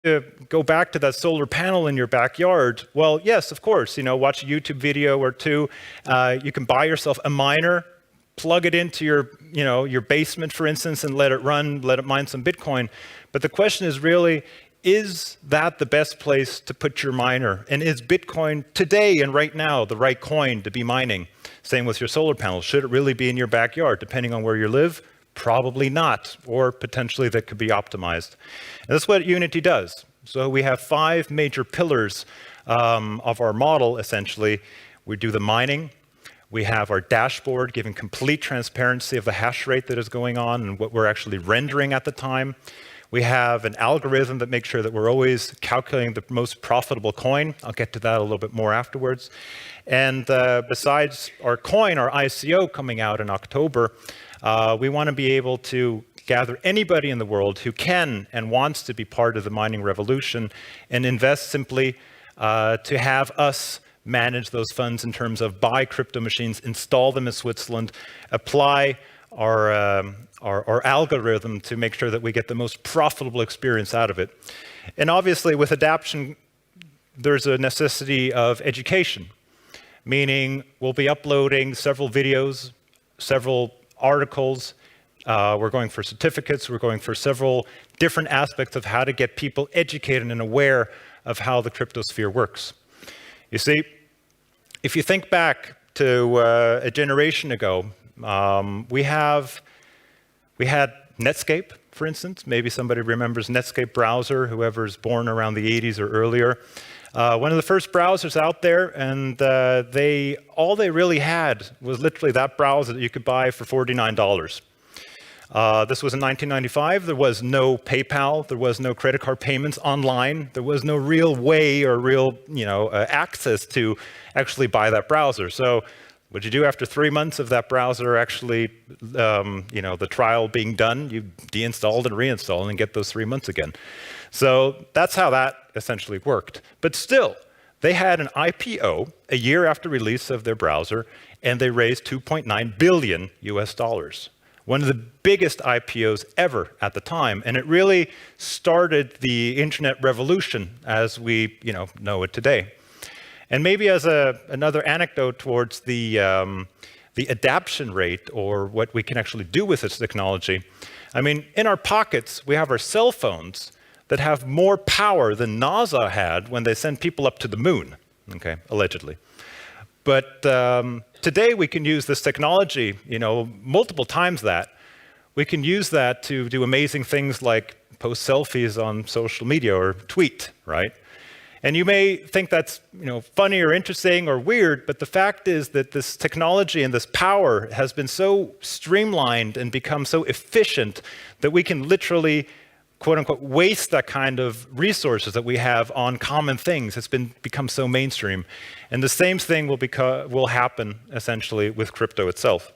To go back to that solar panel in your backyard, well, yes, of course, watch a YouTube video or two. You can buy yourself a miner, plug it into your basement, for instance, and let it run, let it mine some Bitcoin. But the question is really, is that the best place to put your miner? And is Bitcoin today and right now the right coin to be mining? Same with your solar panels. Should it really be in your backyard, depending on where you live? Probably not, or potentially that could be optimized. And that's what Unity does. So we have 5 major pillars of our model, essentially. We do the mining. We have our dashboard giving complete transparency of the hash rate that is going on and what we're actually rendering at the time. We have an algorithm that makes sure that we're always calculating the most profitable coin. I'll get to that a little bit more afterwards. And besides our coin, our ICO coming out in October, we want to be able to gather anybody in the world who can and wants to be part of the mining revolution and invest simply to have us manage those funds in terms of buy crypto machines, install them in Switzerland, apply our algorithm to make sure that we get the most profitable experience out of it. And obviously with adoption, there's a necessity of education, meaning we'll be uploading several videos, several articles. We're going for certificates. We're going for several different aspects of how to get people educated and aware of how the cryptosphere works. You see, if you think back to a generation ago, we had Netscape, for instance. Maybe somebody remembers Netscape browser, whoever's born around the 80s or earlier. One of the first browsers out there, and all they really had was literally that browser that you could buy for $49. This was in 1995. There was no PayPal. There was no credit card payments online. There was no real way or real access to actually buy that browser. So what'd you do after 3 months of that browser actually, the trial being done? You deinstalled and reinstalled and get those 3 months again. So that's how that essentially worked. But still, they had an IPO a year after release of their browser, and they raised $2.9 billion US. One of the biggest IPOs ever at the time, and it really started the internet revolution as we know it today. And maybe as another anecdote towards the adoption rate or what we can actually do with this technology, I mean, in our pockets, we have our cell phones that have more power than NASA had when they sent people up to the moon, okay, allegedly. But today we can use this technology, multiple times that. We can use that to do amazing things like post selfies on social media or tweet, right? And you may think that's funny or interesting or weird, but the fact is that this technology and this power has been so streamlined and become so efficient that we can literally, quote unquote, waste that kind of resources that we have on common things. It's become so mainstream. And the same thing will happen essentially with crypto itself.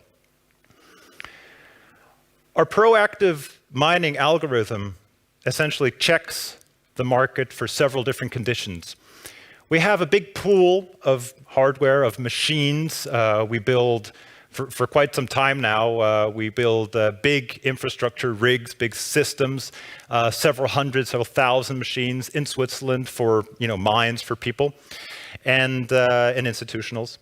Our proactive mining algorithm essentially checks the market for several different conditions. We have a big pool of hardware, of machines. We build, for quite some time now, we build big infrastructure rigs, big systems, several hundred, several thousand machines in Switzerland for mines for people and institutionals.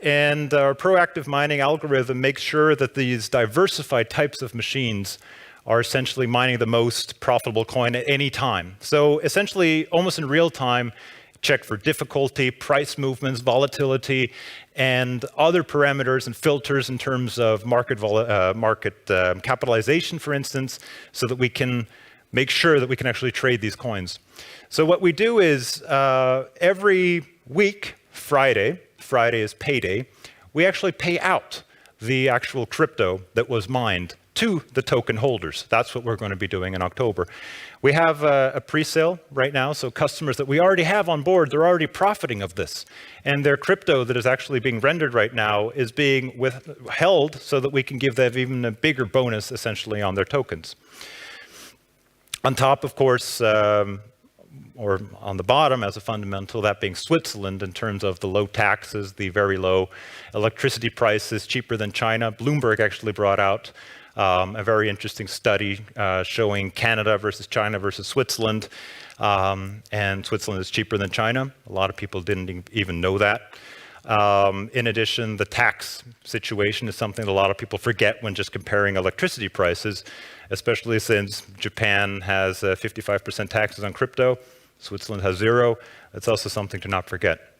And our proactive mining algorithm makes sure that these diversified types of machines are essentially mining the most profitable coin at any time. So essentially, almost in real time, check for difficulty, price movements, volatility, and other parameters and filters in terms of market capitalization, for instance, so that we can make sure that we can actually trade these coins. So what we do is every week, Friday is payday, we actually pay out the actual crypto that was mined to the token holders. That's what we're going to be doing in October. We have a pre-sale right now, so customers that we already have on board, they're already profiting of this. And their crypto that is actually being rendered right now is being withheld so that we can give them even a bigger bonus, essentially, on their tokens. On top, of course, or on the bottom as a fundamental, that being Switzerland in terms of the low taxes, the very low electricity prices, cheaper than China. Bloomberg actually brought out a very interesting study showing Canada versus China versus Switzerland. And Switzerland is cheaper than China. A lot of people didn't even know that. In addition, the tax situation is something that a lot of people forget when just comparing electricity prices, especially since Japan has 55% taxes on crypto, Switzerland has 0. That's also something to not forget.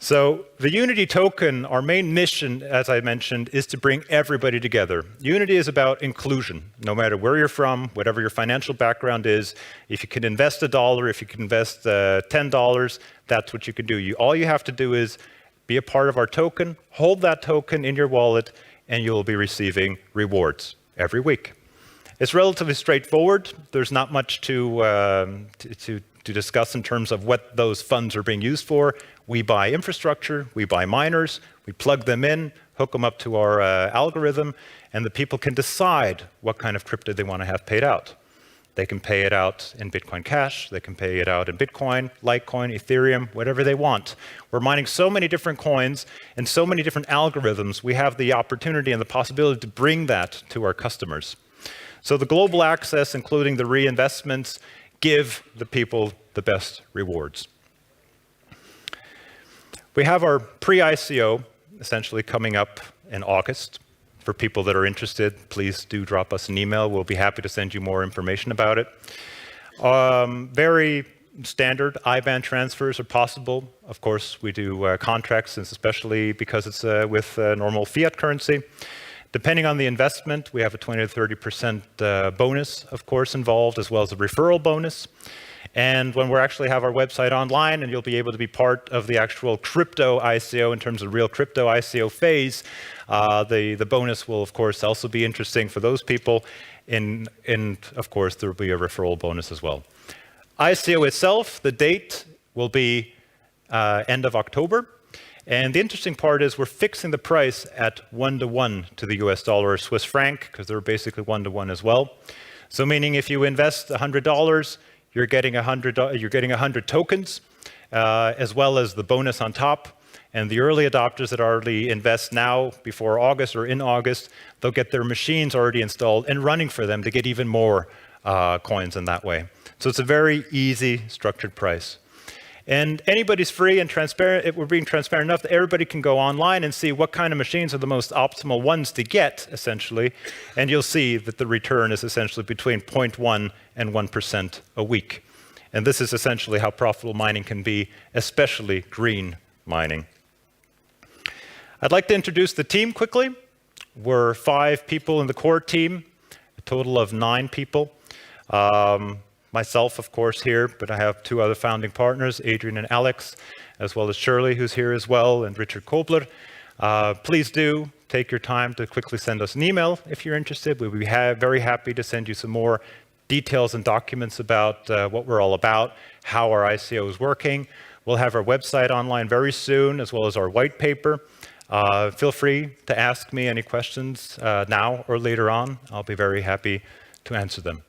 So the Unity token, our main mission, as I mentioned, is to bring everybody together. Unity is about inclusion. No matter where you're from, whatever your financial background is, if you can invest $1, if you can invest $10, that's what you can do. All you have to do is be a part of our token, hold that token in your wallet, and you'll be receiving rewards every week. It's relatively straightforward. There's not much to discuss in terms of what those funds are being used for. We buy infrastructure, we buy miners, we plug them in, hook them up to our algorithm, and the people can decide what kind of crypto they want to have paid out. They can pay it out in Bitcoin Cash, they can pay it out in Bitcoin, Litecoin, Ethereum, whatever they want. We're mining so many different coins and so many different algorithms, we have the opportunity and the possibility to bring that to our customers. So the global access, including the reinvestments, give the people the best rewards. We have our pre-ICO essentially coming up in August. For people that are interested, please do drop us an email. We'll be happy to send you more information about it. Very standard IBAN transfers are possible. Of course, we do contracts, especially because it's with normal fiat currency. Depending on the investment, we have a 20 to 30% bonus, of course, involved, as well as a referral bonus. And when we actually have our website online and you'll be able to be part of the actual crypto ICO in terms of real crypto ICO phase, the bonus will, of course, also be interesting for those people. And of course, there will be a referral bonus as well. ICO itself, the date will be end of October. And the interesting part is we're fixing the price at 1-to-1 to the US dollar or Swiss franc, because they're basically 1-to-1 as well. So meaning if you invest $100, you're getting 100 tokens, as well as the bonus on top. And the early adopters that already invest now before August or in August, they'll get their machines already installed and running for them to get even more coins in that way. So it's a very easy structured price. And anybody's free and transparent. We're being transparent enough that everybody can go online and see what kind of machines are the most optimal ones to get, essentially. And you'll see that the return is essentially between 0.1 and 1% a week. And this is essentially how profitable mining can be, especially green mining. I'd like to introduce the team quickly. We're 5 people in the core team, a total of 9 people. Myself, of course, here, but I have 2 other founding partners, Adrian and Alex, as well as Shirley, who's here as well, and Richard Kobler. Please do take your time to quickly send us an email if you're interested. We'll be very happy to send you some more details and documents about what we're all about, how our ICO is working. We'll have our website online very soon, as well as our white paper. Feel free to ask me any questions now or later on. I'll be very happy to answer them.